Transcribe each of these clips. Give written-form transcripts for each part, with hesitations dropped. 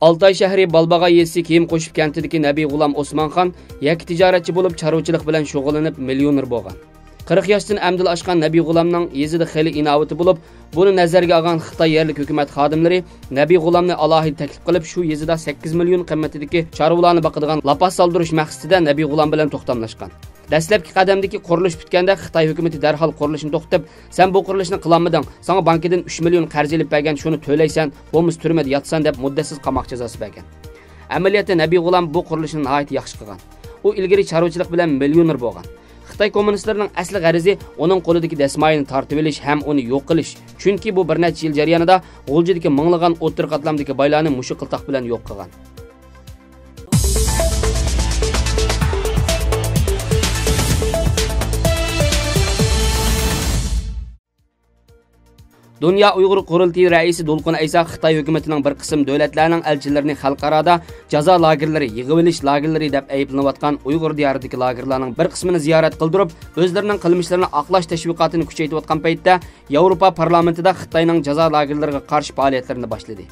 Altay shahri Balbaga yesi kiyim qo'shib kentidagi Nabiy G'ulom Osmonxon yakki tijoratchi bo'lib, chorvachilik bilan shug'ullanib, millioner bo'lgan. 40 yoshdan amdil oshgan Nabiy G'ulomning yezida xeli inovati bo'lib, buni nazarga olgan Xitoy yerlik hukumat xodimlari Nabiy G'ulomni alohida taklif qilib, shu yezida 8 million qimmatidagi chorvalarni boqadigan lapas soldirish maqsadida Nabiy G'ulom bilan to'xtamlashgan. Dastlabki qadamdagi qurilish bitganda Xitoy hukumatı darhol qurilishni to'xtatib, "Sen bu qurilishni qilolmading, sana bankidan 3 million qarz olib bergan, shuni to'laysan, bo'lmasa turmada yotsan" deb muddatsiz qamoq jazosi bergan. Amaliyotda Nabiy G'ulom bu qurilishni nihoyat yaxshi qilgan. U ilgari chorvachilik bilan millioner bo'lgan. Xitoy kommunistlarining asli g'arizi uning qo'lidagi dasmoyini tortib olish ham uni yo'q qilish. Chunki bu bir necha yil jarayonida G'uljidagi minglagan o'tir qatlamdagi baylarni mushu qiltaq bilan yo'q qilgan. Dünya Uyghur Qurultiyi raisi Dolqun Aysa Xitoy hukumatining bir qism davlatlarning elchilarini xalqarada jazo lagerlari, yig'ib olish lagerlari deb ayblanayotgan Uyg'ur diyoridagi lagerlarning bir qismini ziyorat qildirib, o'zlarining qilmishlarini oqlash tashviqotini kuchaytirayotgan paytda Yevropa parlamentida Xitoyning jazo lagerlariga qarshi faoliyatlarini boshladi.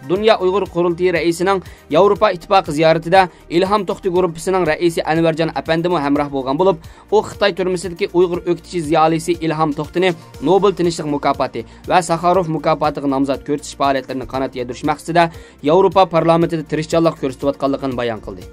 Dünya Uyghur Qurultiyi raisining Yevropa ittifoqi ziyoratida İlham To'xti guruhining raisi Anvarjon Apandimo hamroh bo'lgan bo'lib, u Xitoy turmusidagi Uyg'ur o'qitichi ziyolisi İlham To'xtini Nobel tinchlik mukofoti va Sakharov mukofotiga nomzod ko'rsatish faoliyatlarini qanot yedirish maqsadida Yevropa parlamentida tirishchanlik ko'rsatayotganligini bayon qildi.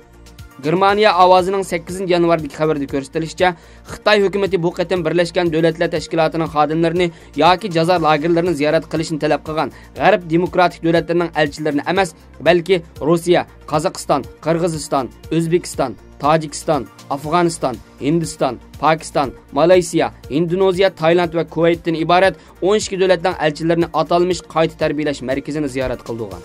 Germaniya ovozining 8 yanvardagi xabarda ko'rsatilishicha, Xitoy hukumatı bu qatim Birlashgan Davlatlar Tashkilotining xodimlarini yoki jazo lagerlarini ziyorat qilishni talab qilgan G'arb demokratik davlatlarining elchilarini emas, balki Rossiya, Qozog'iston, Qirg'iziston, O'zbekiston, Tojikiston, Afg'oniston, Hindiston, Pokiston, Malayziya, Indoneziya, Tailand va Kuvaytdan iborat 12 davlatning elchilarini atalmış qayta tarbiyalash markazini ziyorat qildigan.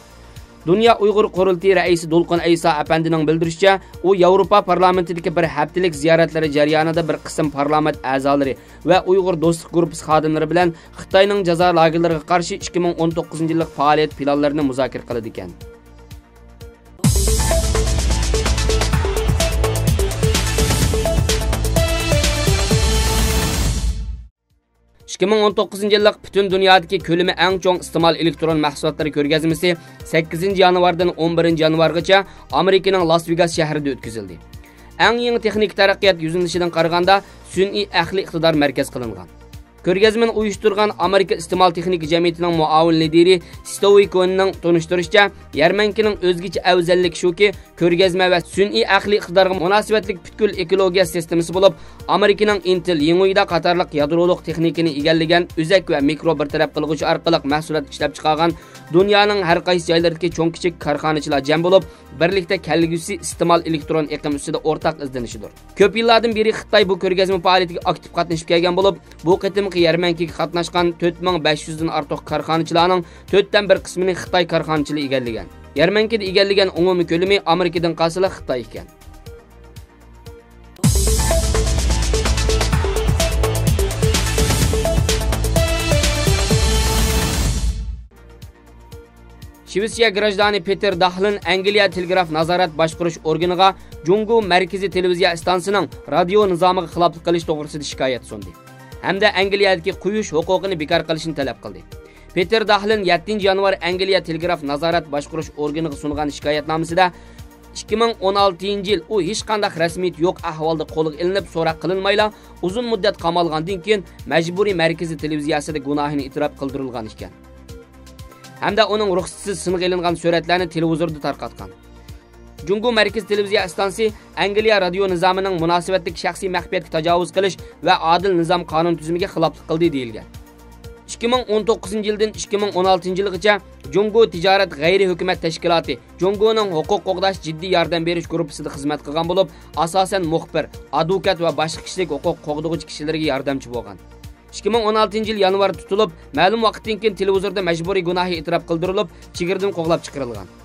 Dünya Uyghur Qurultiyi raisi Dolqun Aysa apandining bildirishicha, u Yevropa parlamentidagi bir haftalik ziyoratlari jarayonida bir qism parlament a'zolari va Uyg'ur do'stlik guruhi xodimlari bilan Xitoyning jazo lagerlariga qarshi 2019-yillik faoliyat planlarini muzokara qildi ekan. yillik butun dunyodagi ko'lami eng chong iste'mol elektron mahsulotlari ko'rgazmasi 8 yanvardan 11 yanvargacha Amerikaning Las Vegas shahrida o'tkazildi. Eng yangi texnik taraqqiyot yuzinishidan qaraganda sun'iy aqli iqtidor markaz qilingan. Ko'rgazmani uyushtirgan Amerika iste'mol texnik jamiyatining muavin lideri Stowikonning tunishtirishicha, yarmankining o'zgacha afzalligi shuki, ko'rgazma va sun'iy aqli iqtidorga munosabatlik butkul ekologiya sistemasi bo'lib, Amerikaning Intel, Ying'uida qatorliq yadroliq texnikani egallagan o'zak va mikro bartaraf qilg'uchi orqali mahsulot ishlab chiqargan dunyoning har qaysi joylaridagi cho'ng-kichik korxonachilar jam bo'lib, birlikda kelgusi iste'mol elektron iqlim ustida o'rtaq izlanishidir. Ko'p yillardan beri Xitoy bu ko'rgazma faoliyatiga aktiv qatnashib kelgan bo'lib, bu qitim yarmankiga qatnashgan 4500 dan ortiq korxonachilarning 4dan 1 qismini Xitoy korxonachiligi egallagan. Yarmankida egallagan umumiy ko'lami Amerikadan qasila Xitoy ekan. Shvetsiya grajdani Peter Dahlin Angliya telegraf nazorat boshqarish organiga Jungo markaziy televiziya stansiyasining radio nizomiga xiloflik qilish to'g'risida shikoyat sundi. Hamda Angliyadagi quyish huquqini bekor qilishni talab qildi. Peter Dahlin 7 yanvar Angliya telegraf nazorat boshqarish organiga sungan shikoyatnomasida 2016-yil u hech qanday rasmiyat yo'q ahvolda qo'lga ilinib, so'roq qilinmayla uzun muddat qamalgandan keyin majburiy markaziy televiziyasida gunohini e'tirof qildirilgan ekan. Hamda uning ruxsatsiz singa ilingan suratlarni televizorda tarqatgan. Jungo markaziy televiziya stansiyasi Angliya radio nizomining munosabatlik shaxsiy maxfiyatga tajovuz qilish va adil nizom qonun tuzumiga xiloflik qildi deyilgan. 2019-yildan 2016-yilgacha Jungo tijorat g'ayri hukumat tashkiloti Jungoning huquq qo'g'dash jiddiy yordam berish guruhisida xizmat qilgan bo'lib, asosan muxbir, advokat va boshqa kishilik huquq qo'g'duvchi kishilarga yordamchi bo'lgan. 2016-yil yanvar tutilib, ma'lum vaqtdan keyin televizorda majburiy gunohi e'tirof qildirilib, chegirdan qo'g'lab chiqarilgan.